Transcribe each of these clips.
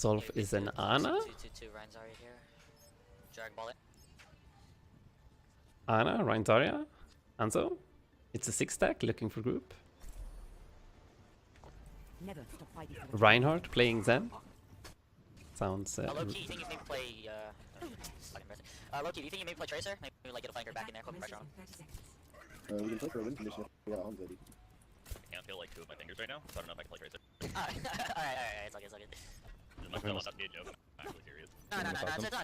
Zolf is an Ana? Ana, Rein Zarya, Hanzo. It's a 6-stack looking for group. Reinhardt playing Zen. Sounds. Loki, do you think you maybe play? Loki, do you think you maybe play Tracer? Maybe like get a flanker back in there, put pressure on. We can play for a win condition if we got Hans ready. I can't feel like 2 of my fingers right now, so I don't know if I can play Tracer. Alright, it's all good. It might not be a joke, I'm actually serious. No, it's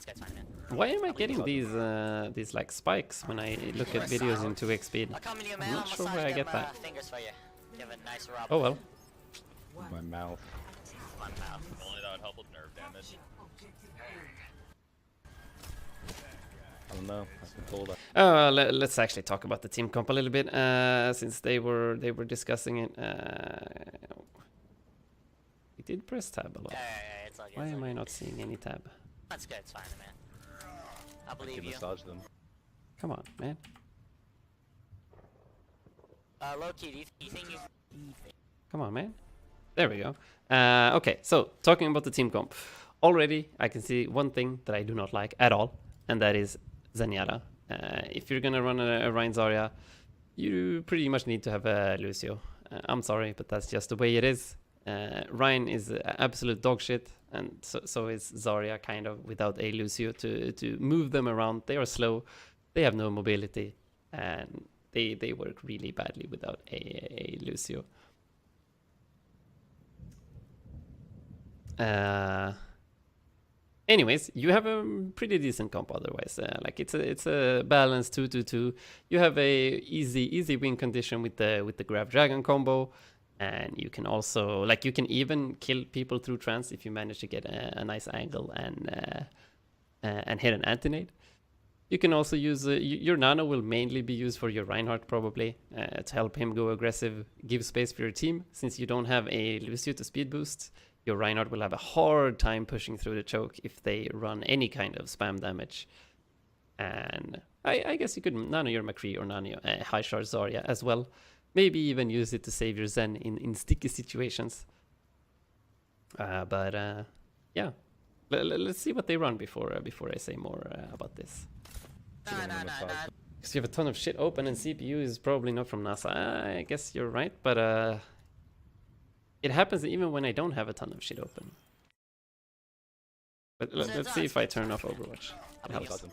good, it's fine, man. Why am I getting these like spikes when I look at videos in 2x speed? I'm not sure where I get that. Oh well. My mouth. Only that would help with nerve damage. I don't know. I've been told. Let's actually talk about the team comp a little bit, since they were discussing it. We did press tab a lot. It's all good. Why am I not seeing any tab? That's good, it's fine, man. I believe you. Massage them. Come on, man. Loki, do you think you... Come on, man. There we go. Okay, so talking about the team comp. Already, I can see one thing that I do not like at all, and that is Zenyatta. If you're gonna run a Rein Zarya, you pretty much need to have a Lucio. I'm sorry, but that's just the way it is. Rein is absolute dog shit, and so is Zarya, kind of, without a Lucio to move them around. They are slow, they have no mobility, and they work really badly without a Lucio. Anyways, you have a pretty decent comp otherwise. Like it's a balanced 2-2-2. You have a easy win condition with the Grab Dragon combo, and you can also, like, you can even kill people through trance if you manage to get a nice angle and hit an anti-nade. You can also use your nano will mainly be used for your Reinhardt probably, to help him go aggressive, give space for your team. Since you don't have a Lucio to speed boost, your Reinhardt will have a hard time pushing through the choke if they run any kind of spam damage. And I guess you could nano your McCree or nano high shard Zarya as well. Maybe even use it to save your Zen in sticky situations. But yeah, let's see what they run before I say more about this. Because you have a ton of shit open and CPU is probably not from NASA. I guess you're right, but it happens even when I don't have a ton of shit open. But let's see if I turn off Overwatch. It helps.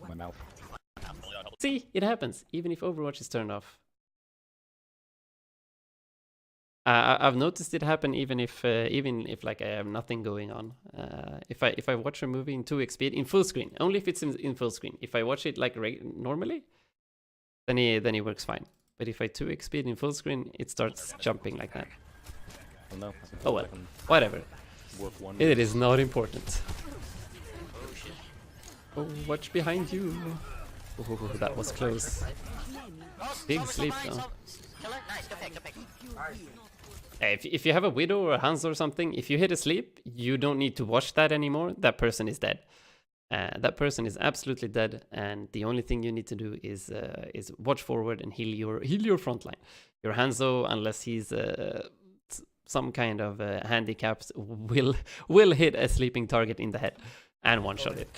My mouth. See, it happens even if Overwatch is turned off. I've noticed it happen even if like I have nothing going on. If I watch a movie in 2x speed in full screen, only if it's in full screen. If I watch it like normally, then it works fine. But if I 2x speed in full screen, it starts jumping like that. No, oh well, whatever. It is not important. Oh, watch behind you. Oh, that was close. Big sleep though. If you have a Widow or a Hans or something, if you hit a sleep, you don't need to watch that anymore. That person is dead. That person is absolutely dead, and the only thing you need to do is watch forward and heal your front line. Your Hanzo, unless he's some kind of handicapped, will hit a sleeping target in the head and one-shot it.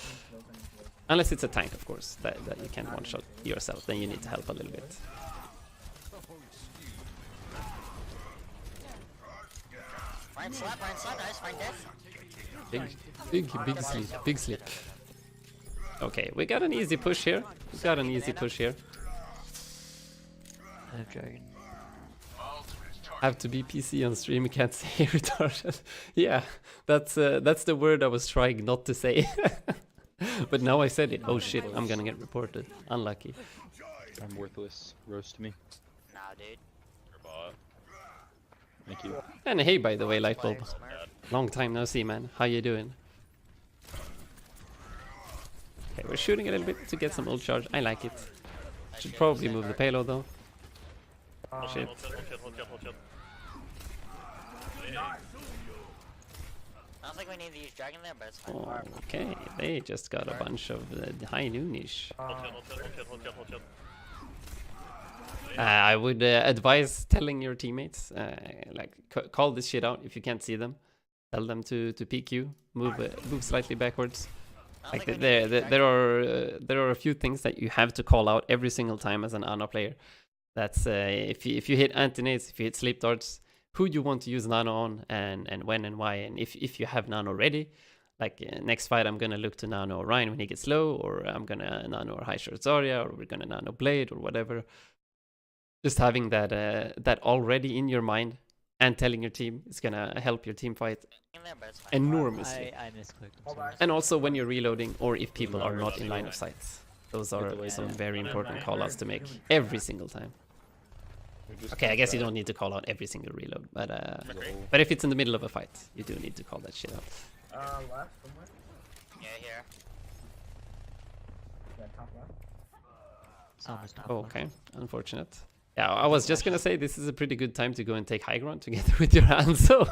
Unless it's a tank, of course, that you can one-shot yourself, then you need to help a little bit. Big sleep. Okay, we got an easy push here. Dragon. Have to be PC on stream, can't say retarded. Yeah, that's the word I was trying not to say. But now I said it. Oh shit, I'm gonna get reported. Unlucky. I'm worthless. Roast me. Nah, dude. Thank you. And hey, by the way, Lightbulb. Long time no see, man. How you doing? Okay, we're shooting a little bit to get some ult charge. I like it. Should probably move the payload though. Shit. I don't think we need to use Dragon there, but it's fine. Oh, okay, they just got a bunch of high noonish. I would advise telling your teammates, like call this shit out if you can't see them. Tell them to peek you, move slightly backwards. Like there are a few things that you have to call out every single time as an Ana player. That's if you hit anti-nades, if you hit sleep darts, who you want to use nano on, and when and why, and if you have nano ready. Like next fight, I'm gonna look to nano Orion when he gets low, or I'm gonna nano or high short Zarya, or we're gonna nano Blade or whatever. Just having that already in your mind and telling your team is gonna help your team fight enormously. I misclicked. I'm sorry. And also when you're reloading, or if people are not in line of sight. Those are some very important callouts to make every single time. Okay, I guess you don't need to call out every single reload, but if it's in the middle of a fight, you do need to call that shit out. Left somewhere? Yeah, here. Yeah, top left. Someone's top Oh, left. okay, unfortunate. Yeah, I was just gonna say this is a pretty good time to go and take high ground together with your Hanzo.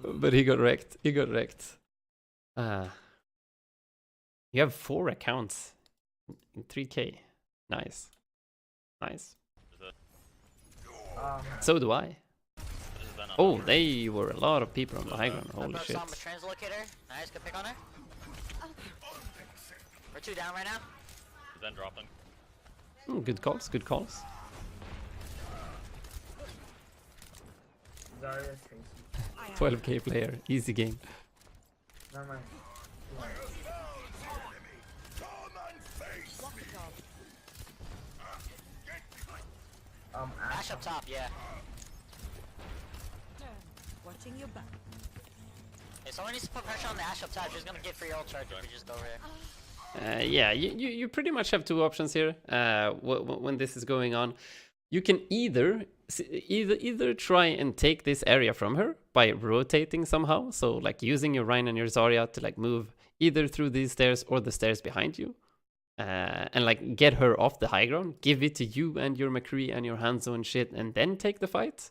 But he got wrecked. He got wrecked. You have 4 accounts in 3K. Nice. Nice. So do I. Oh, they were a lot of people on the high ground. Holy shit. Translocator. Nice, good pick on her. We're 2 down right now. Then dropping. Good calls, good calls. Zarya's Tracy. 12k player, easy game. Never mind. Ash up top, yeah. Watching your back. Hey, someone needs to put pressure on the Ash up top. She's gonna get free ult charge if we just go over here. Yeah, you pretty much have 2 options here when this is going on. You can either try and take this area from her by rotating somehow, so like using your Rhine and your Zarya to like move either through these stairs or the stairs behind you, and like get her off the high ground, give it to you and your McCree and your Hanzo and shit, and then take the fight.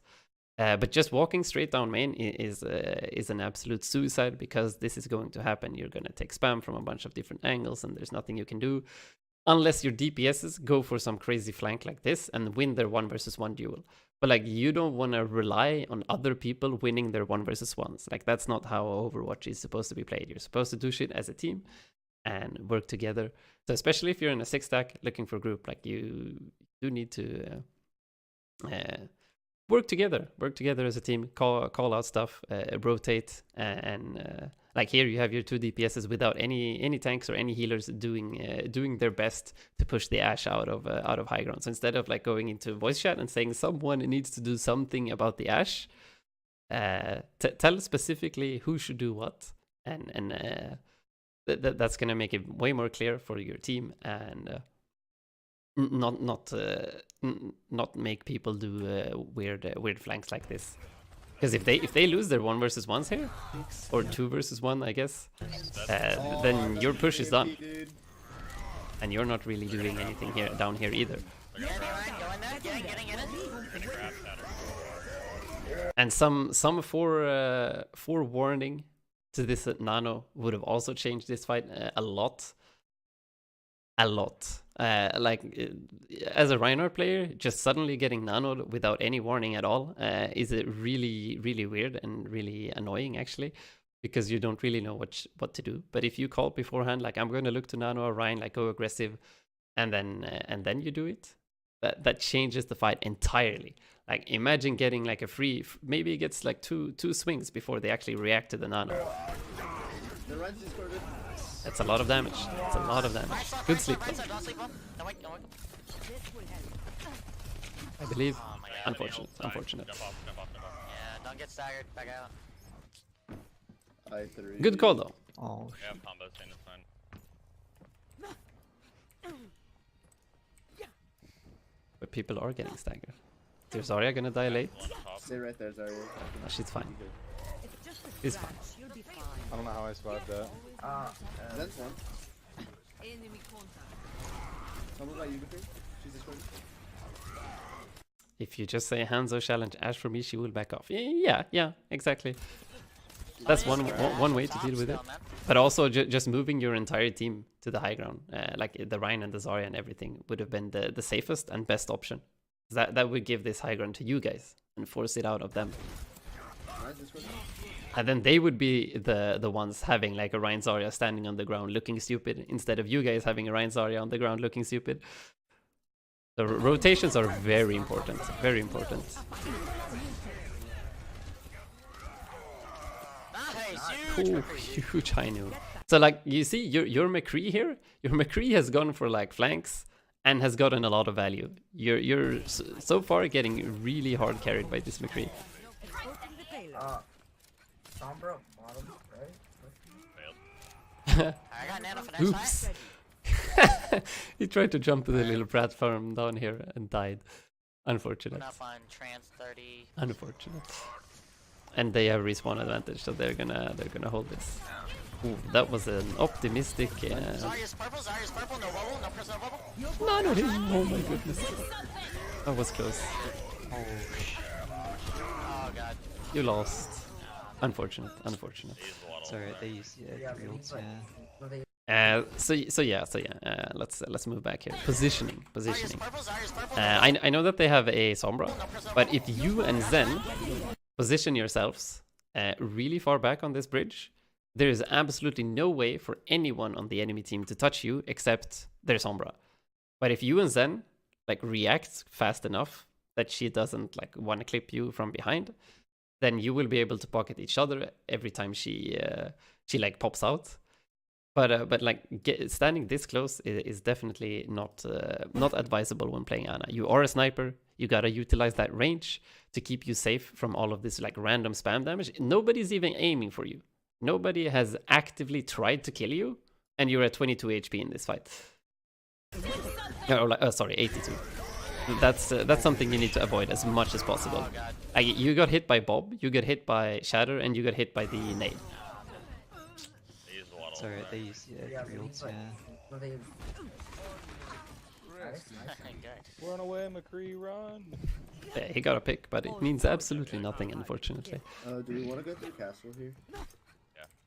But just walking straight down main is an absolute suicide, because this is going to happen. You're going to take spam from a bunch of different angles, and there's nothing you can do unless your DPSs go for some crazy flank like this and win their 1 versus 1 duel. But like, you don't want to rely on other people winning their 1 versus 1s. Like, that's not how Overwatch is supposed to be played. You're supposed to do shit as a team and work together. So especially if you're in a 6-stack looking for a group, like, you do need to work together as a team, call out stuff, rotate, and like here you have your 2 DPSs without any tanks or any healers doing their best to push the Ashe out of high ground. So instead of like going into voice chat and saying someone needs to do something about the Ashe, tell specifically who should do what, and that's gonna make it way more clear for your team, and not make people do weird flanks like this. Because if they lose their 1 versus 1s here, or 2 versus 1, I guess, then your push is done, and you're not really doing anything here down here either. And some forewarning to this nano would have also changed this fight a lot. Like, as a Reinhardt player, just suddenly getting nanoed without any warning at all is really, really weird and really annoying, actually, because you don't really know what to do. But if you call beforehand, like, I'm going to look to nano or Ryan, like, go aggressive, and then you do it, that changes the fight entirely. Like, imagine getting like a free, maybe it gets like two swings before they actually react to the nano. That's a lot of damage. That's a lot of damage. Good sleep. I believe. Unfortunate. Unfortunate. Yeah, don't get staggered. Back out. Good call though. Oh, Yeah, combo chain is fine. But people are getting staggered. Is Zarya gonna die late? Stay right there, Zarya. No, she's fine. She's fine. I don't know how I survived that. That's one. Someone got you before? She's just one. If you just say Hanzo challenge Ash for me, she will back off. Yeah, exactly. That's one way to deal with it. But also just moving your entire team to the high ground, like the Rhine and the Zarya and everything, would have been the safest and best option. That would give this high ground to you guys and force it out of them. And then they would be the ones having like a Rhine Zarya standing on the ground looking stupid, instead of you guys having a Rhine Zarya on the ground looking stupid. The rotations are very important, very important. Ooh, huge high noon. So like you see your McCree here, your McCree has gone for like flanks and has gotten a lot of value. You're so far getting really hard carried by this McCree. Sombra bottom, right? I got nano for next Oops. time. He tried to jump to the little platform down here and died. Unfortunate. Up on trans 30. Unfortunate. And they have respawn advantage, so they're gonna hold this. Ooh, that was an optimistic. Zarya's purple, no bubble, no personal bubble. No, no, oh my goodness. That was close. Oh god. You lost. Unfortunate, unfortunate. Sorry, they use three ults, Let's move back here. Positioning. Zarya's purple. I know that they have a Sombra, but if you and Zen position yourselves really far back on this bridge, there is absolutely no way for anyone on the enemy team to touch you except their Sombra. But if you and Zen like react fast enough that she doesn't like want to clip you from behind, then you will be able to pocket each other every time she like pops out. But like standing this close is definitely not advisable when playing Ana. You are a sniper. You gotta utilize that range to keep you safe from all of this like random spam damage. Nobody's even aiming for you. Nobody has actively tried to kill you, and you're at 22 HP in this fight. Sorry, 82. That's something you need to avoid as much as possible. You got hit by Bob, you got hit by Shatter, and you got hit by the nade. Sorry, they use three ults, Run away, McCree, run! Yeah, he got a pick, but it means absolutely nothing, unfortunately. Do we want to go through castle here?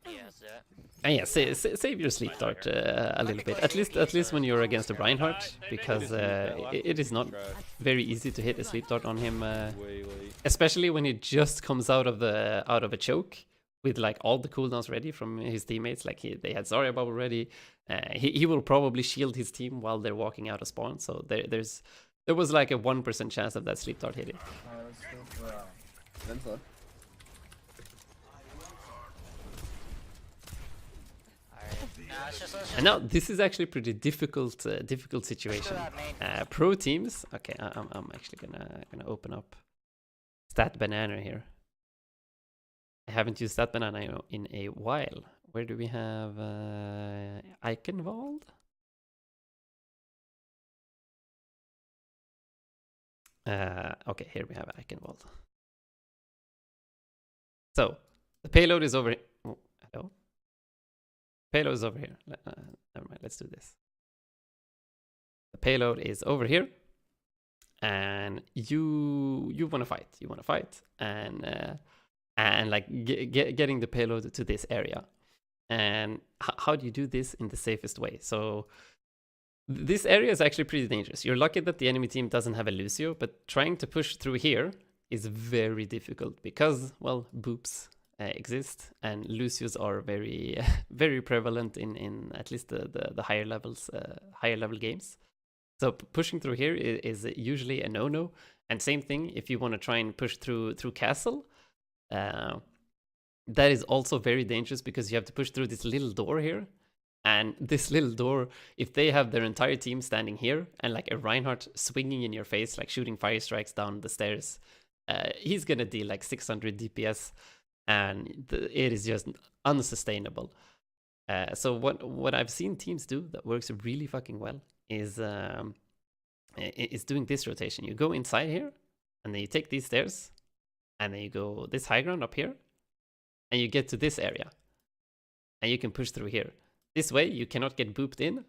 Yes, yeah. And yeah, save your sleep dart a little bit. At least when you're against a Reinhardt, because it is not very easy to hit a sleep dart on him, especially when he just comes out of a choke with like all the cooldowns ready from his teammates. Like they had Zarya bubble ready. He will probably shield his team while they're walking out of spawn. So there was like a 1% chance of that sleep dart hitting. And now this is actually pretty difficult situation. Pro teams. Okay, I'm actually gonna open up Stat Banana here. I haven't used Stat Banana in a while. Where do we have Eichenwalde? Okay, here we have Eichenwalde. So the payload is over. Oh, hello. Payload is over here. Never mind. Let's do this. The payload is over here, and you want to fight. You want to fight, and like getting the payload to this area. And how do you do this in the safest way? So this area is actually pretty dangerous. You're lucky that the enemy team doesn't have a Lucio, but trying to push through here is very difficult because, well, boops exist, and Lucios are very very prevalent in at least the higher levels, higher level games. So pushing through here is usually a no-no. And same thing if you want to try and push through castle. That is also very dangerous because you have to push through this little door here. And this little door, if they have their entire team standing here and like a Reinhardt swinging in your face, like shooting fire strikes down the stairs, he's gonna deal like 600 DPS, and it is just unsustainable. So what I've seen teams do that works really fucking well is doing this rotation. You go inside here, and then you take these stairs, and then you go this high ground up here, and you get to this area, and you can push through here. This way, you cannot get booped in.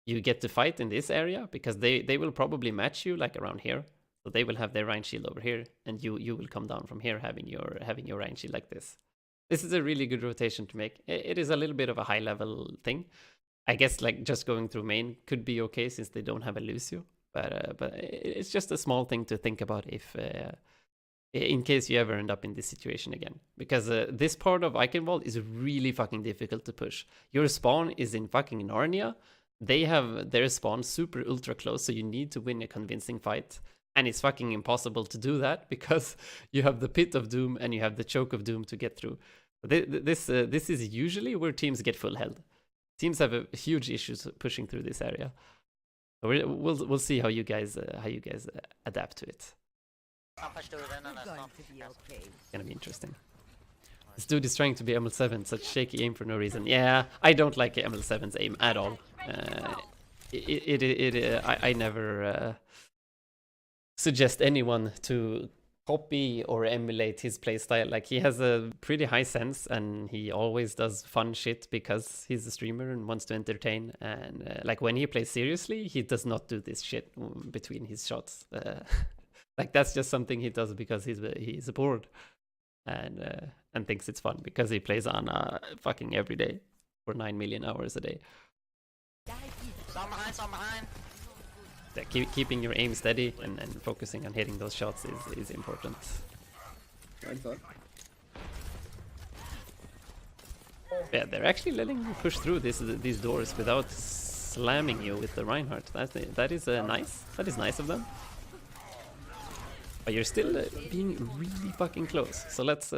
You get to fight in this area because they will probably match you like around here. So they will have their Rhine shield over here, and you will come down from here having your Rhine shield like this. This is a really good rotation to make. It is a little bit of a high level thing. I guess like just going through main could be okay since they don't have a Lucio. But it's just a small thing to think about if in case you ever end up in this situation again. Because this part of Eichenwalde is really fucking difficult to push. Your spawn is in fucking Narnia. They have their spawn super ultra close, so you need to win a convincing fight. And it's fucking impossible to do that because you have the Pit of Doom and you have the Choke of Doom to get through. This is usually where teams get full health. Teams have a huge issues pushing through this area. So we'll see how you guys adapt to it. It's gonna be interesting. This dude is trying to be ML7, such shaky aim for no reason. Yeah, I don't like ML7's aim at all. I never suggest anyone to copy or emulate his playstyle. Like, he has a pretty high sense and he always does fun shit because he's a streamer and wants to entertain. And like when he plays seriously, he does not do this shit between his shots. Like, that's just something he does because he's bored and thinks it's fun because he plays Ana fucking every day for 9 million hours a day. Some behind, some behind. Keeping your aim steady and focusing on hitting those shots is important. Yeah, they're actually letting you push through these doors without slamming you with the Reinhardt. That is nice. That is nice of them. But you're still being really fucking close. So let's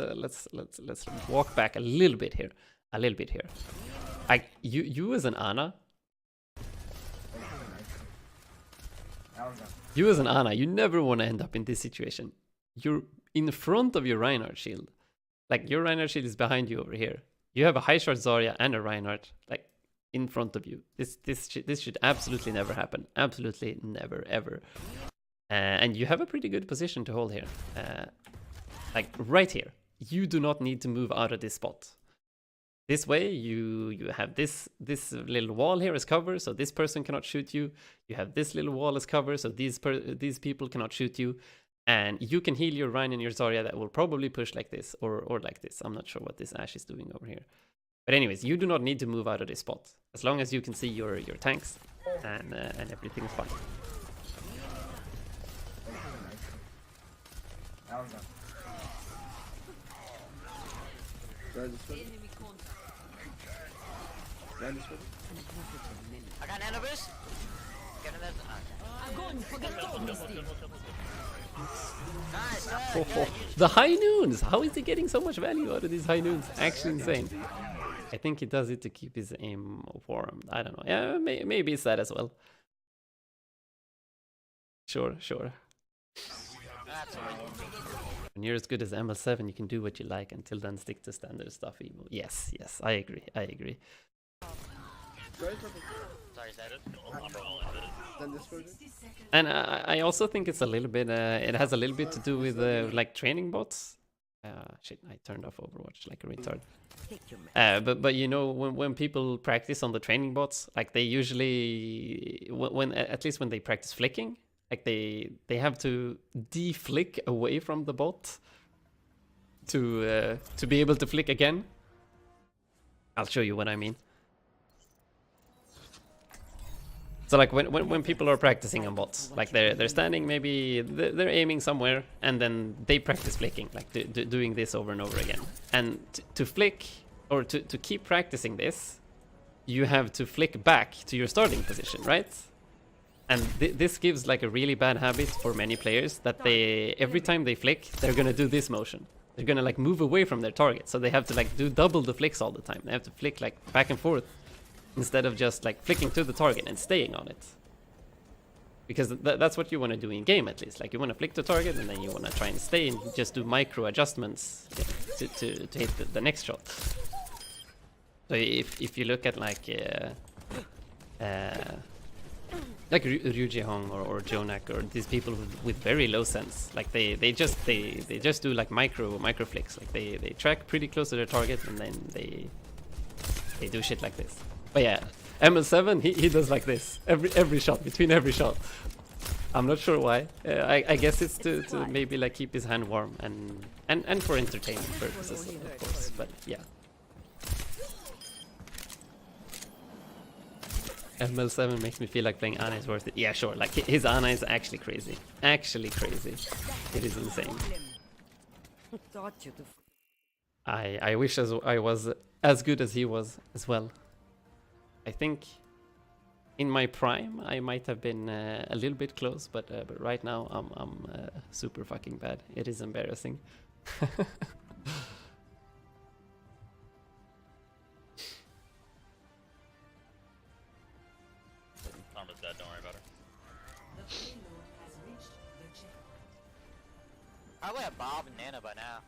walk back a little bit here. A little bit here. You as an Ana. You as an Ana, you never want to end up in this situation. You're in front of your Reinhardt shield. Like, your Reinhardt shield is behind you over here. You have a high shot Zarya and a Reinhardt, like, in front of you. This should absolutely never happen. Absolutely never, ever. And you have a pretty good position to hold here. Like, right here. You do not need to move out of this spot. This way, you have this little wall here as cover, so this person cannot shoot you. You have this little wall as cover, so these people cannot shoot you. And you can heal your Rein and your Zarya that will probably push like this, or like this. I'm not sure what this Ashe is doing over here. But anyways, you do not need to move out of this spot. As long as you can see your tanks, and everything's fine. I got nano boost. Nice, good. The high noons! How is he getting so much value out of these high noons? Actually insane. I think he does it to keep his aim warm. I don't know. Yeah, maybe it's that as well. Sure. When you're as good as ML7, you can do what you like. Until then, stick to standard stuff. Emo. Yes, I agree. Sorry, Zed. And I also think it's a little bit. It has a little bit to do with like training bots. Shit, I turned off Overwatch like a retard. But you know, when people practice on the training bots, like they usually, when at least when they practice flicking, like they have to de-flick away from the bot to be able to flick again. I'll show you what I mean. So like when people are practicing on bots, like they're standing, maybe they're aiming somewhere, and then they practice flicking, like doing this over and over again. And to flick, or to keep practicing this, you have to flick back to your starting position, right? And this gives like a really bad habit for many players, that every time they flick, they're gonna do this motion. They're gonna like move away from their target, so they have to like do double the flicks all the time. They have to flick like back and forth, instead of just like flicking to the target and staying on it. Because that's what you want to do in game, at least. Like, you want to flick the target and then you want to try and stay and just do micro adjustments to hit the next shot. So if you look at like Ryuji Hong or Jonak, or these people with very low sense, like they just do like micro flicks. Like they track pretty close to their target and then they do shit like this. But yeah, ML7 he does like this every shot, between every shot. I'm not sure why. I guess it's to maybe like keep his hand warm and for entertainment purposes, of course. But yeah. ML7 makes me feel like playing Ana is worth it. Yeah, sure. Like his Ana is actually crazy. Actually crazy. It is insane. I wish I was as good as he was as well. I think in my prime I might have been a little bit close, but right now I'm super fucking bad. It is embarrassing. Karma's dead, don't worry about her. Probably have Bob and Nana by now.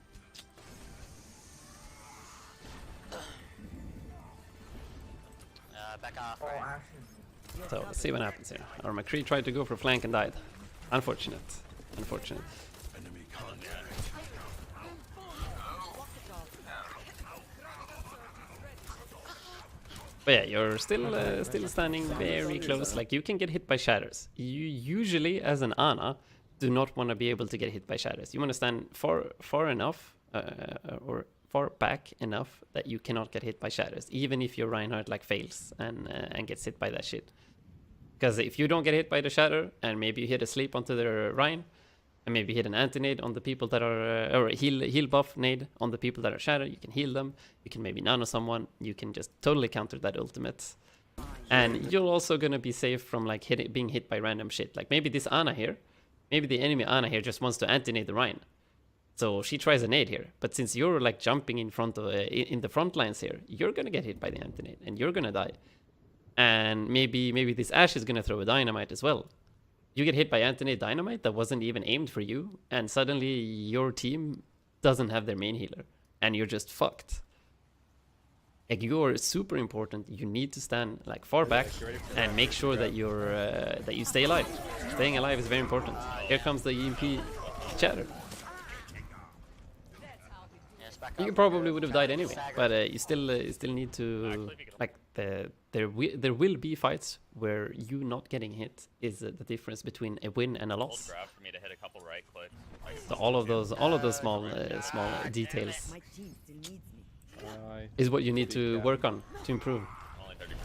Back off, Oh, right? Ashes. So let's see what happens here. Our McCree tried to go for flank and died. Unfortunate. Unfortunate. But yeah, you're still standing very close. Like you can get hit by shatters. You usually, as an Ana, do not want to be able to get hit by shatters. You want to stand far enough, or far back enough that you cannot get hit by shatters, even if your Reinhardt like fails and gets hit by that shit. Because if you don't get hit by the shatter and maybe you hit a sleep onto the Rein, and maybe hit an anti-nade on the people that are, or heal buff nade on the people that are shattered, you can heal them, you can maybe nano someone, you can just totally counter that ultimate. And you're also gonna be safe from like being hit by random shit. Like maybe this Ana here, maybe the enemy Ana here just wants to anti-nade the Rein. So she tries a nade here, but since you're like jumping in front of in the front lines here, you're gonna get hit by the anti-nade and you're gonna die. And maybe this Ashe is gonna throw a dynamite as well. You get hit by anti-nade dynamite that wasn't even aimed for you, and suddenly your team doesn't have their main healer, and you're just fucked. Like you're super important. You need to stand like far back and make sure that you're that you stay alive. Staying alive is very important. Here comes the EMP chatter. Yes, back You up. probably would have died anyway, but you still need to like there will be fights where you not getting hit is the difference between a win and a Hold loss. grab for me to hit a couple right clicks. I can So all of those small details Bye. is what you need to work on to improve only 30%.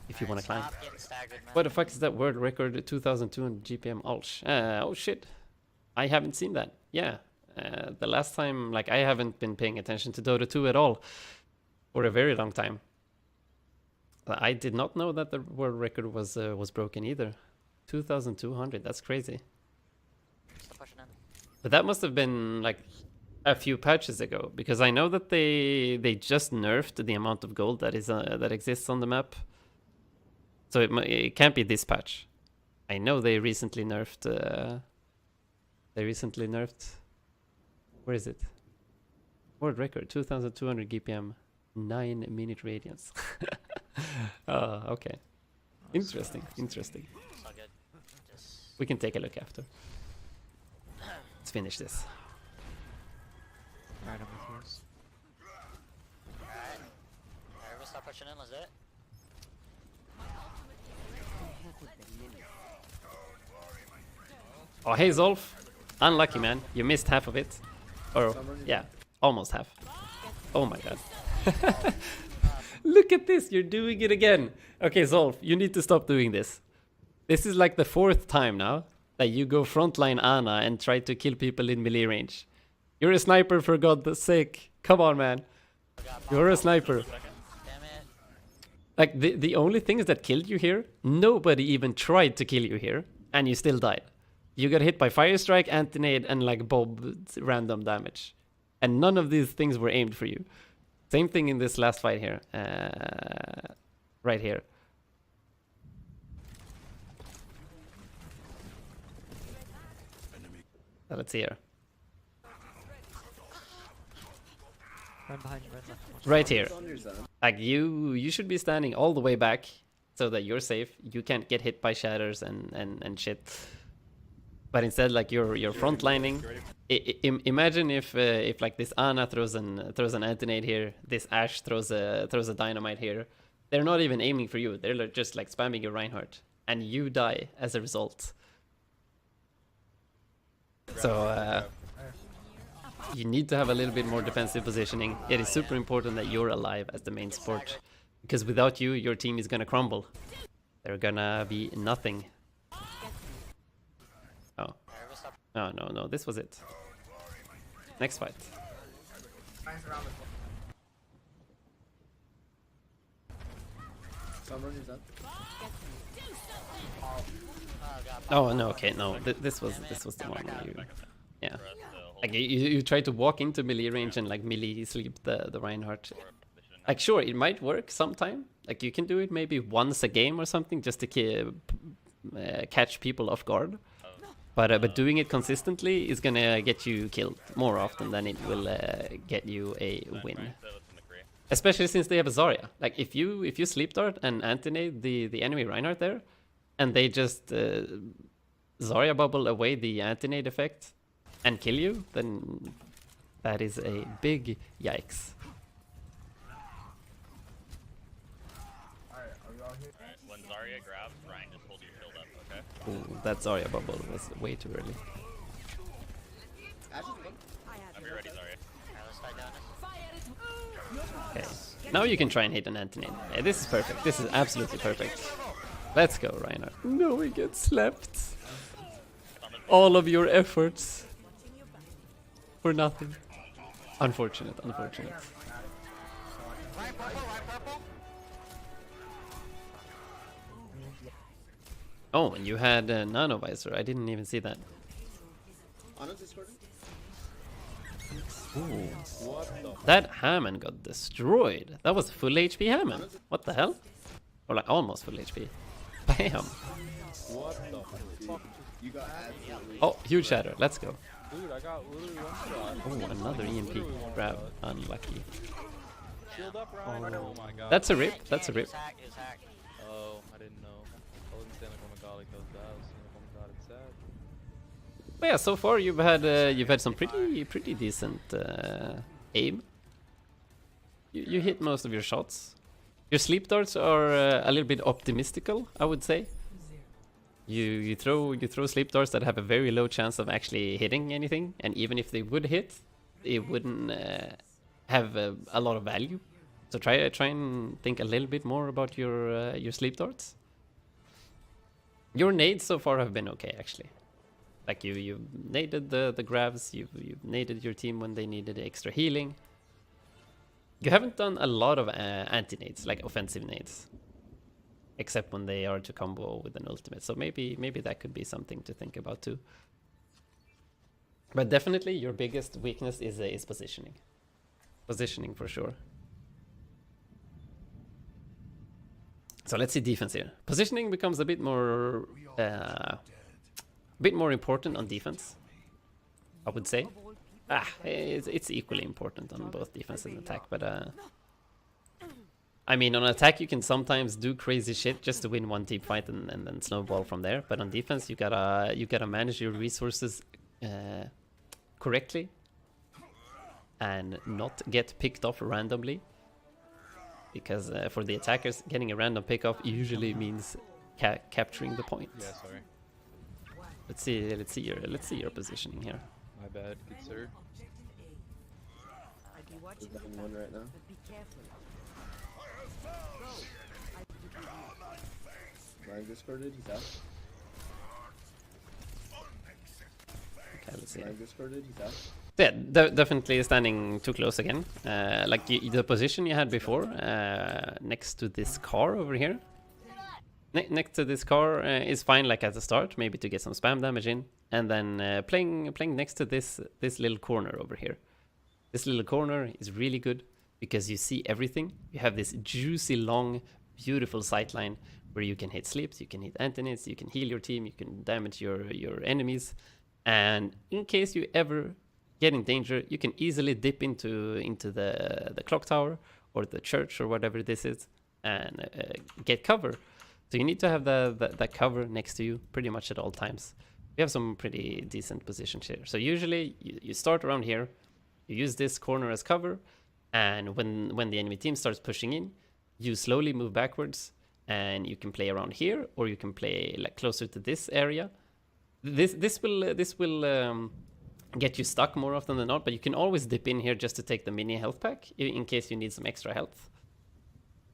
if you want to climb. Stop getting staggered, man. What the fuck is that world record 2200 GPM ulch? Oh shit, I haven't seen that. Yeah, the last time, like I haven't been paying attention to Dota 2 at all for a very long time. I did not know that the world record was broken either. 2200, that's crazy. Stop pushing in. But that must have been like a few patches ago, because I know that they just nerfed the amount of gold that exists on the map. So it can't be this patch. I know they recently nerfed. Where is it? World record 2200 GPM, 9-minute radiance. Oh, okay. Interesting. Interesting. It's all good. Just We can take a look after. Let's finish this. Alright, I'm with yours. alright. Everyone stop pushing in, let's do it. Oh, hey Zolf. Unlucky, man. You missed half of it. Or, yeah, almost half. Oh my god. Look at this, you're doing it again. Okay, Zolf, you need to stop doing this. This is like the 4th time now that you go frontline Ana and try to kill people in melee range. You're a sniper, for God's sake. Come on, man. You're a sniper. Damn it. Like, the only things that killed you here, nobody even tried to kill you here, and you still died. You got hit by Fire Strike, Anti-Nade, and like Bob's random damage. And none of these things were aimed for you. Same thing in this last fight here. Right here. Let's see here. Run behind you, run left. Watch Right here. It's on your zone. Like you should be standing all the way back so that you're safe. You can't get hit by shatters and shit. But instead, like you're frontlining. Imagine if like this Ana throws an anti-nade here, this Ashe throws a dynamite here. They're not even aiming for you. They're just like spamming your Reinhardt. and you die as a result. So you need to have a little bit more defensive positioning. It is super important that you're alive as the main support, because without you, your team is gonna crumble. They're gonna be nothing. Oh. No, no, no, this was it. Next fight. Nice around the Sombra, who's that? Oh no, okay, no. This was the one you, yeah. Like you try to walk into melee range and like melee sleep the Reinhardt. Like sure, it might work sometime. Like you can do it maybe once a game or something just to catch people off guard. But doing it consistently is gonna get you killed more often than it will get you a win. Especially since they have a Zarya. Like if you sleep dart and anti-nade the enemy Reinhardt there, and they just Zarya bubble away the anti-nade effect and kill you, then that is a big yikes. Alright, are we all here? Alright, when Zarya grabs, Ryan, just hold your shield up, okay? Ooh, that Zarya bubble was way too early. Ashe is one. I'll be ready, Zarya. Alright, let's fight down. Okay. Now you can try and hit an anti-nade. Yeah, this is perfect. This is absolutely perfect. Let's go, Reinhardt. No, we get slapped. All of your efforts for nothing. Unfortunate, unfortunate. Right purple, right purple. Oh, and you had Nano Visor. I didn't even see that. Ana's Discord. Ooh. What the f- That Hammond got destroyed. That was full HP Hammond. What the hell? Or like almost full HP. Bam. What the fuck? You got absolutely. Oh, huge shatter. Let's go. Dude, I got literally one shot. Oh, another EMP grab. Unlucky. Shield up, Ryan. Oh my god. That's a rip. That's a It rip. was hacked, it was hacked. Oh, I didn't know. I wasn't saying like, oh my god, like those guys. Oh my god, it's sad. But yeah, so far you've had some pretty decent aim. You hit most of your shots. Your sleep darts are a little bit optimistical, I would say. You throw sleep darts that have a very low chance of actually hitting anything, and even if they would hit, it wouldn't have a lot of value. So try and think a little bit more about your sleep darts. Your nades so far have been okay, actually. Like you've naded the grabs, you've naded your team when they needed extra healing. You haven't done a lot of anti-nades, like offensive nades. Except when they are to combo with an ultimate. So maybe that could be something to think about too. But definitely your biggest weakness is positioning. Positioning for sure. So let's see defense here. Positioning becomes a bit more important on defense, I would say. It's equally important on both defense and attack, but I mean, on attack you can sometimes do crazy shit just to win one team fight and then snowball from there. But on defense you gotta manage your resources correctly and not get picked off randomly. Because for the attackers, getting a random pick off usually means capturing the point. Yeah, sorry. Let's see your positioning here. My bad, good sir. He's down one right now. Ryan discorded. He's out. Okay, let's see. Ryan discorded. He's out. Yeah, definitely standing too close again. Like the position you had before, next to this car over here. Next to this car is fine, like at the start, maybe to get some spam damage in, and then playing next to this little corner over here. This little corner is really good because you see everything. You have this juicy, long, beautiful sightline where you can hit sleeps, you can hit anti-nades, you can heal your team, you can damage your enemies, and in case you ever get in danger, you can easily dip into the clock tower or the church or whatever this is and get cover. So you need to have that cover next to you pretty much at all times. We have some pretty decent positions here. So usually you start around here, you use this corner as cover, and when the enemy team starts pushing in, you slowly move backwards and you can play around here, or you can play like closer to this area. This will get you stuck more often than not, but you can always dip in here just to take the mini health pack in case you need some extra health.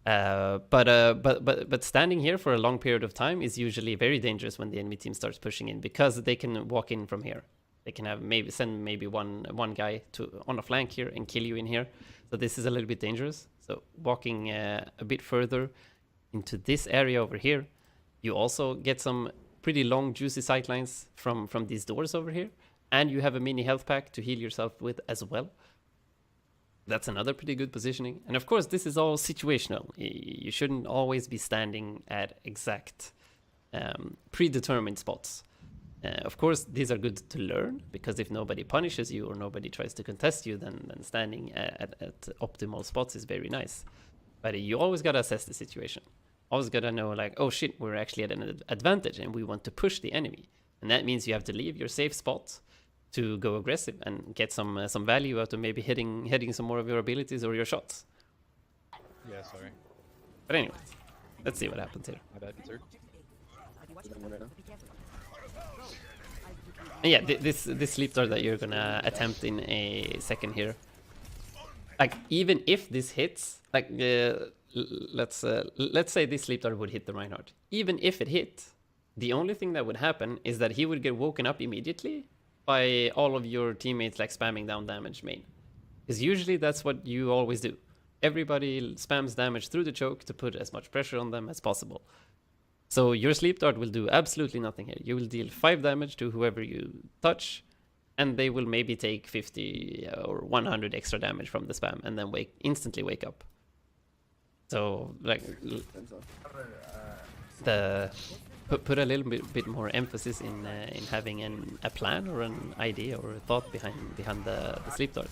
But standing here for a long period of time is usually very dangerous when the enemy team starts pushing in, because they can walk in from here. They can have send one guy on a flank here and kill you in here. So this is a little bit dangerous. So walking a bit further into this area over here, you also get some pretty long juicy sightlines from these doors over here, and you have a mini health pack to heal yourself with as well. That's another pretty good positioning. And of course, this is all situational. You shouldn't always be standing at exact predetermined spots. Of course, these are good to learn, because if nobody punishes you or nobody tries to contest you, then standing at optimal spots is very nice. But you always got to assess the situation. Always got to know, like, oh shit, we're actually at an advantage and we want to push the enemy. And that means you have to leave your safe spot to go aggressive and get some value out of maybe hitting some more of your abilities or your shots. Yeah, sorry. But anyways, let's see what happens here. My bad, third. And yeah, this sleep dart that you're gonna attempt in a second here, like even if this hits, like let's say this sleep dart would hit the Reinhardt. Even if it hit, the only thing that would happen is that he would get woken up immediately by all of your teammates like spamming down damage main. Because usually that's what you always do. Everybody spams damage through the choke to put as much pressure on them as possible. So your sleep dart will do absolutely nothing here. You will deal 5 damage to whoever you touch, and they will maybe take 50 or 100 extra damage from the spam, and then instantly wake up. So like put a little bit more emphasis in having a plan or an idea or a thought behind the sleep dart.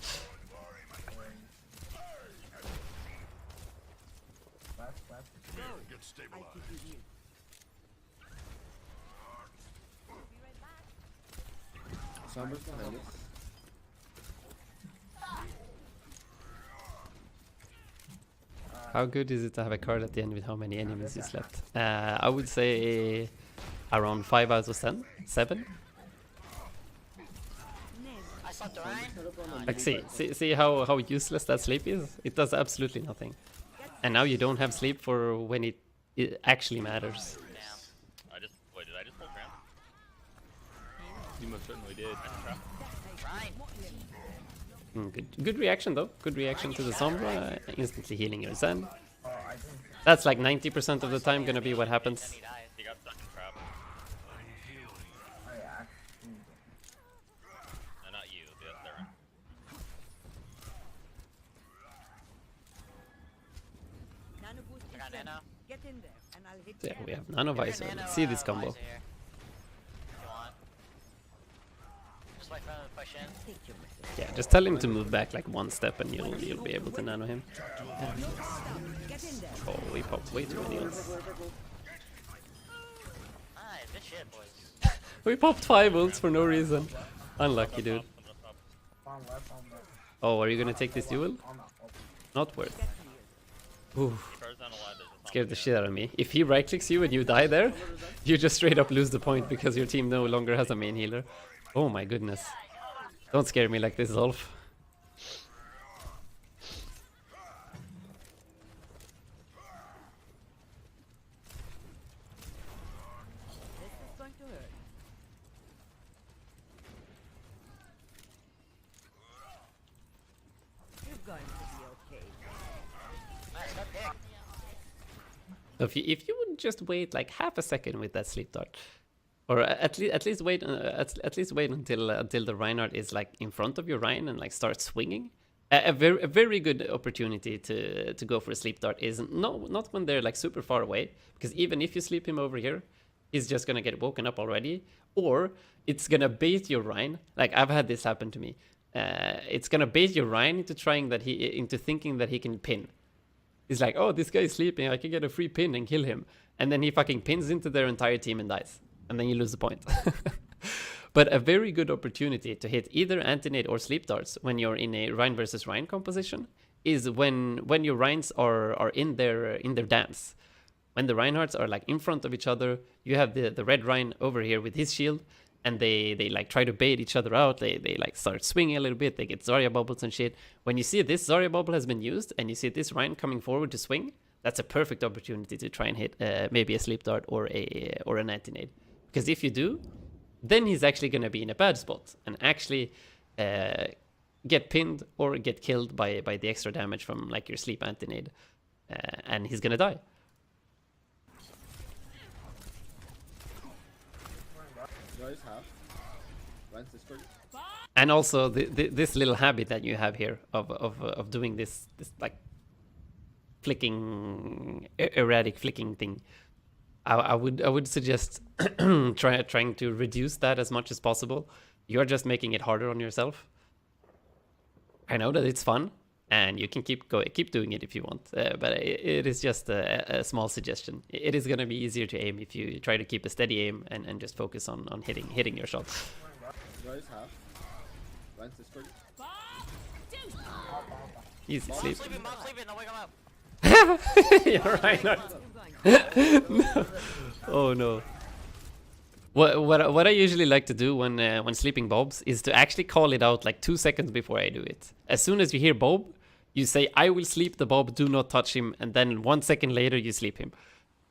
Somber's behind us. How good is it to have a card at the end with how many enemies is left? I would say around 5 out of 10, 7. I slept the Ryan. Like see how useless that sleep is? It does absolutely nothing. And now you don't have sleep for when it actually matters. Damn. Wait, did I just pull Cramp? You most certainly did. Ryan. Good reaction though. Good reaction to the Sombra. Instantly healing your Zen. That's like 90% of the time gonna be what happens. He died. He got stuck in trap. No, not you. The other one. I got Nano. Get in there, and I'll hit So yeah, you. we have Nanovisor. Nano, Let's see this combo. Visor here. If you want. Just wait for him to push in. Take your message. Yeah, just tell him to move back like one step and you'll be able to nano him. Get in there. Oh, we popped way too many ults. Nice, good shit, boys. We popped 5 ults for no reason. Unlucky, dude. Oh, are you gonna take this duel? Not worth. Ooh, Cards down a lot. There's a scared the shit out of me. If he right clicks you and you die there, you just straight up lose the point because your team no longer has a main healer. Oh my goodness. Don't scare me like this, Zolf. This is going to hurt. You're going to be okay. Nice, good pick. If you would just wait like half a second with that sleep dart, or at least wait until the Reinhardt is like in front of your Ryan and like starts swinging. A very good opportunity to go for a sleep dart is not when they're like super far away, because even if you sleep him over here, he's just gonna get woken up already, or it's gonna bait your Ryan. Like I've had this happen to me. It's gonna bait your Ryan into thinking that he can pin. He's like, oh, this guy is sleeping, I can get a free pin and kill him. And then he fucking pins into their entire team and dies. And then you lose the point. But a very good opportunity to hit either anti-nade or sleep darts when you're in a Ryan versus Ryan composition is when your Ryans are in their dance. when the Reinhardts are like in front of each other, you have the red Rein over here with his shield, and they like try to bait each other out. They like start swinging a little bit. They get Zarya bubbles and shit. When you see this Zarya bubble has been used, and you see this Rein coming forward to swing, that's a perfect opportunity to try and hit maybe a sleep dart or an anti-nade. Because if you do, then he's actually gonna be in a bad spot and actually get pinned or get killed by the extra damage from like your sleep anti-nade, and he's gonna die. Rise half. Ryan's Discord. And also this little habit that you have here of doing this like flicking, erratic flicking thing. I would suggest trying to reduce that as much as possible. You're just making it harder on yourself. I know that it's fun, and you can keep doing it if you want, but it is just a small suggestion. It is gonna be easier to aim if you try to keep a steady aim and just focus on hitting your shots. Rise half. Ryan's Discord. Easy sleep. Mom's sleeping, don't wake him up. You're right. No. Oh no. What I usually like to do when sleeping Bobs is to actually call it out like 2 seconds before I do it. As soon as you hear Bob, you say, "I will sleep the Bob, do not touch him," and then 1 second later you sleep him.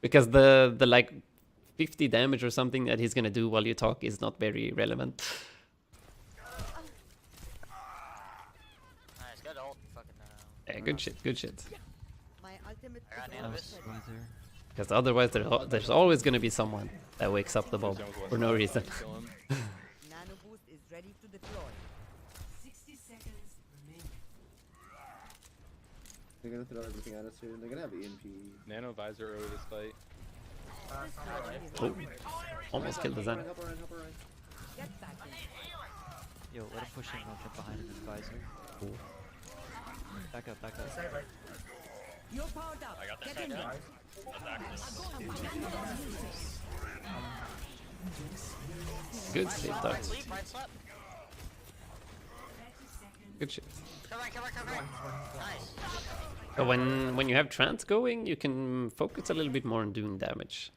Because the like 50 damage or something that he's gonna do while you talk is not very relevant. Nice, good ult. Fucking Yeah, good shit, good shit. My ultimate I got is nano almost boost. ready. Because otherwise there's always gonna be someone that wakes up the Bob for no reason. Kill him. Nano boost is ready to deploy. 60 seconds remaining. They're gonna throw everything at us here. They're gonna have EMP. Nano visor early this fight. Oh, almost killed the Zen. Help her Ryan, help her Ryan. Get back in. Yo, let him push in, I'll get behind him in visor. Back up, back up. You're powered up. I got that Get in side there. down. That's active. Good sleep Right dart. sleep, right slip. Good shit. Come right. Nice. So when you have trance going, you can focus a little bit more on doing damage.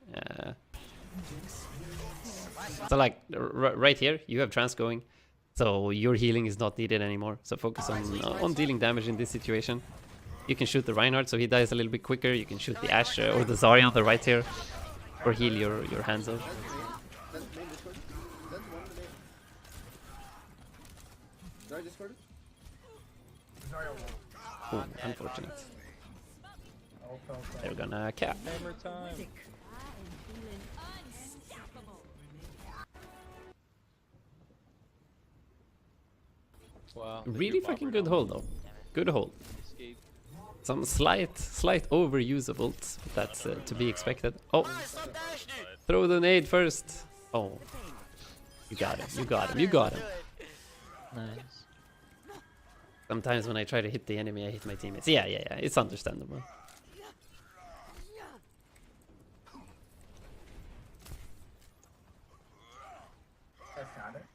So like right here, you have trance going, so your healing is not needed anymore. So focus on dealing damage in this situation. You can shoot the Reinhardt, so he dies a little bit quicker. You can shoot the Ashe or the Zarya on the right here, or heal your hands out. That's main Discord. That's one of the main. Zarya Discord. Oh, unfortunate. They're gonna cap. Hammer time. Wow. they Really do fucking bomber good now. hold though. Good hold. Escape. Some slight overuse of ults, but that's to be expected. Oh, Nice, stop dash, dude. throw the nade first. Oh, you got him. You got him. You got him. Nice. Sometimes when I try to hit the enemy, I hit my teammates. Yeah. It's understandable. I found it.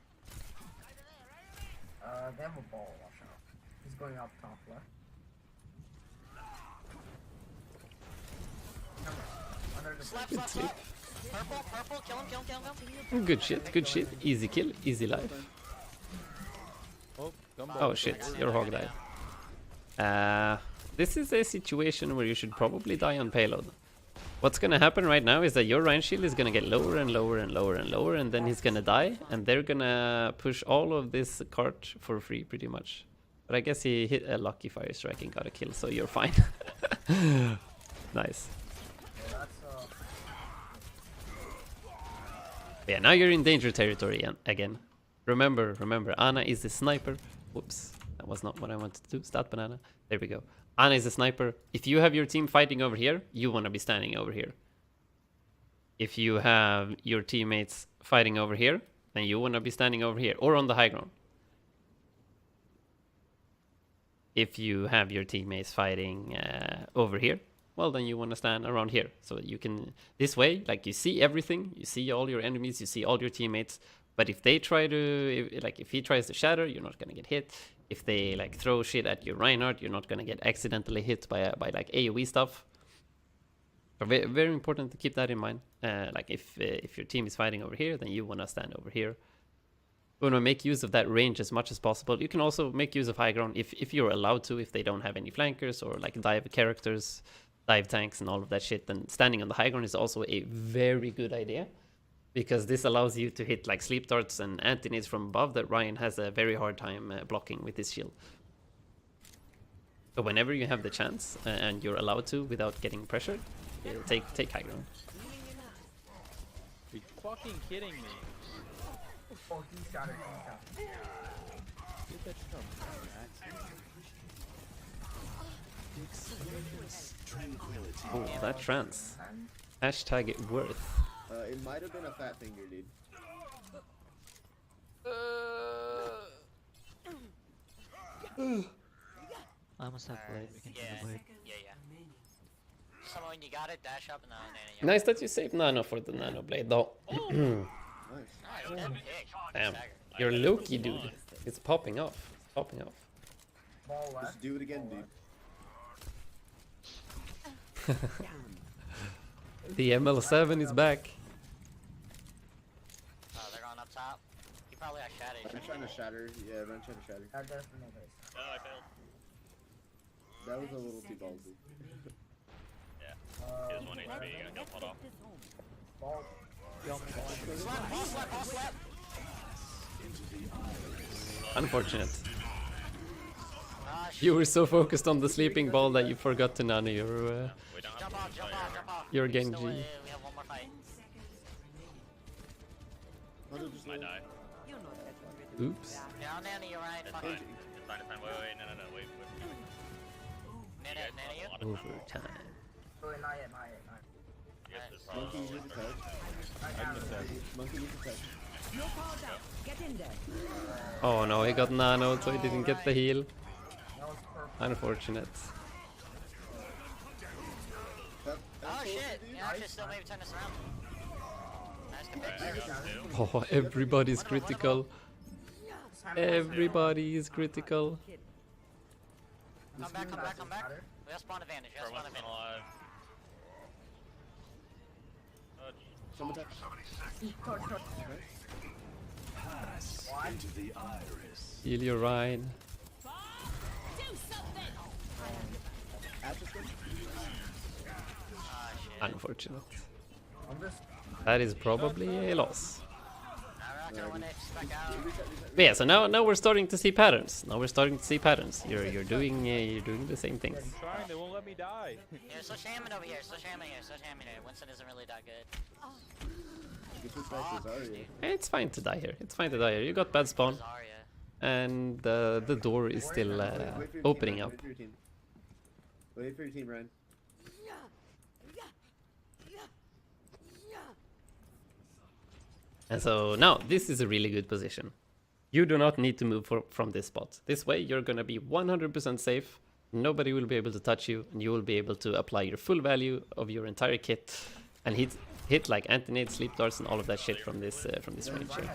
They have a ball, watch out. He's going up top left. Under the Slap. Purple, kill him. Good shit. Good shit. Easy kill. Easy life. Oh, Gumbo. Oh shit, your hog died. This is a situation where you should probably die on payload. What's gonna happen right now is that your Rein shield is gonna get lower and lower and lower and lower, and then he's gonna die, and they're gonna push all of this cart for free pretty much. But I guess he hit a lucky fire strike and got a kill, so you're fine. Nice. Yeah, now you're in danger territory again. Remember, Ana is the sniper. Whoops, that was not what I wanted to do. Stat banana. There we go. Ana is a sniper. If you have your team fighting over here, you want to be standing over here. If you have your teammates fighting over here, then you want to be standing over here or on the high ground. If you have your teammates fighting over here, well, then you want to stand around here. So you can, this way, like you see everything, you see all your enemies, you see all your teammates. But if they try to, if he tries to shatter, you're not going to get hit. If they like throw shit at your Reinhardt, you're not going to get accidentally hit by like AoE stuff. So very important to keep that in mind. Like if your team is fighting over here, then you want to stand over here. You want to make use of that range as much as possible. You can also make use of high ground if you're allowed to, if they don't have any flankers or like dive characters, dive tanks and all of that shit, then standing on the high ground is also a very good idea. Because this allows you to hit like sleep darts and anti-nades from above that Ryan has a very hard time blocking with his shield. So whenever you have the chance and you're allowed to without getting pressured, take high ground. Are you fucking kidding me? Oh, he shot it. He shot it. Get that shit on Max. Oh, that trance. Hashtag it worth. It might have been a fat finger, dude. I almost have blade. We can do Yeah. the blade. Yeah. Someone, when you got it, dash up and then Nice that you saved Nano for the Nano Blade though. Nice. Nice, good pick. Damn. Stagger. You're Loki, dude. It's popping off. It's popping off. Ball left. Just do it again, dude. The ML7 is back. Oh, they're going up top. He probably got shattered. I'm trying to shatter. Yeah, I'm trying to shatter. That does no base. Oh, I failed. That was a little too ballsy. He has 1 HP, you gotta kill off. Ball. Ball slap. Unfortunate. Ah, shit. You were so focused on the sleeping ball that you forgot to nano your We don't have Jump to off. Your We Genji. still, we have one more fight. Hunter just I die. You're not that ready. oops. Down, Nanny, you're right. It's Fuck fine. it. It's fine, it's fine. Wait, no, wait. Nanny, you? Overtime. Wait, not yet. Yes, this Monkey uses a touch. Monkey uses a touch. You're powered up. Get in there. Oh no, he got nanoed, so he didn't get the heal. That was purple. Unfortunate. Oh shit! Yeah, actually, still maybe turn this around. Nice to pick. Oh, everybody's critical. Everybody is critical. Come back. We have spawn advantage. We have spawn advantage. alive. Someone touch. Heal your Ryan. Ash is good. Ah, shit. Unfortunate. I'm just. That is probably a loss. Alright, gonna win it. Back out. But yeah, so now we're starting to see patterns. You're doing the same things. I'm trying, they won't let me die. Yeah, switch Hammond over here. Switch Hammond here. Winston isn't really that good. You can switch back to Zarya. It's fine to die here. You got bad spawn, Zarya. and the door is still Wait for your team, opening Ryan. up. Wait for your team. Wait for your team, Ryan. And so now this is a really good position. You do not need to move from this spot. This way you're gonna be 100% safe. Nobody will be able to touch you, and you will be able to apply your full value of your entire kit and hit like anti-nade, sleep darts, and all of that shit from this range here.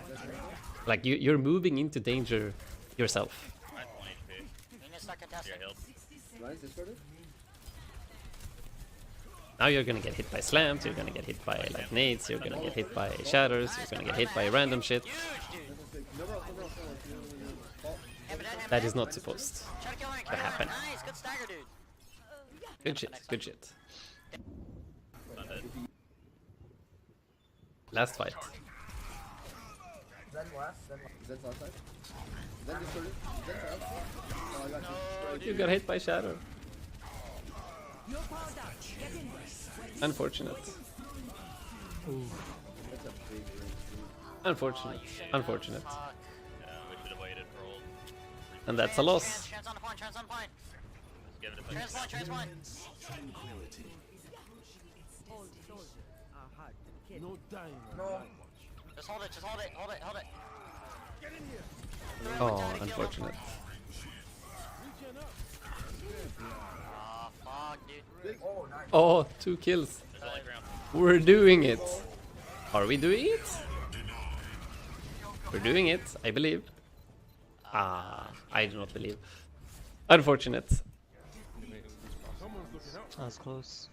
Like you're moving into danger yourself. Mine's 1 HP. You need to start contesting. You're healed. Ryan's discorded? Now you're gonna get hit by slams, you're gonna get hit by like nades, you're gonna get hit by shatters, you're gonna get hit by random shit. That is not supposed Try to kill him. to happen. Nice, good stagger, dude. Good shit. Last fight. Zen left. Zen's last side. Zen discorded. Zen's out. Oh, I got you. You got hit by shatter. You're powered up. Get in there. Unfortunate. That's a big range. Unfortunate. Fuck. Yeah, we should have waited for old. And that's a loss. Trans on the point. Let's give it a second. Trans point. All soldiers are hard to kill. No. Just hold it. Oh, unfortunate. Oh, fuck, dude. Oh, nice. Oh, 2 kills. There's only ground. We're doing it. Are we doing it? We're doing it, I believe. I do not believe. Unfortunate. That was close.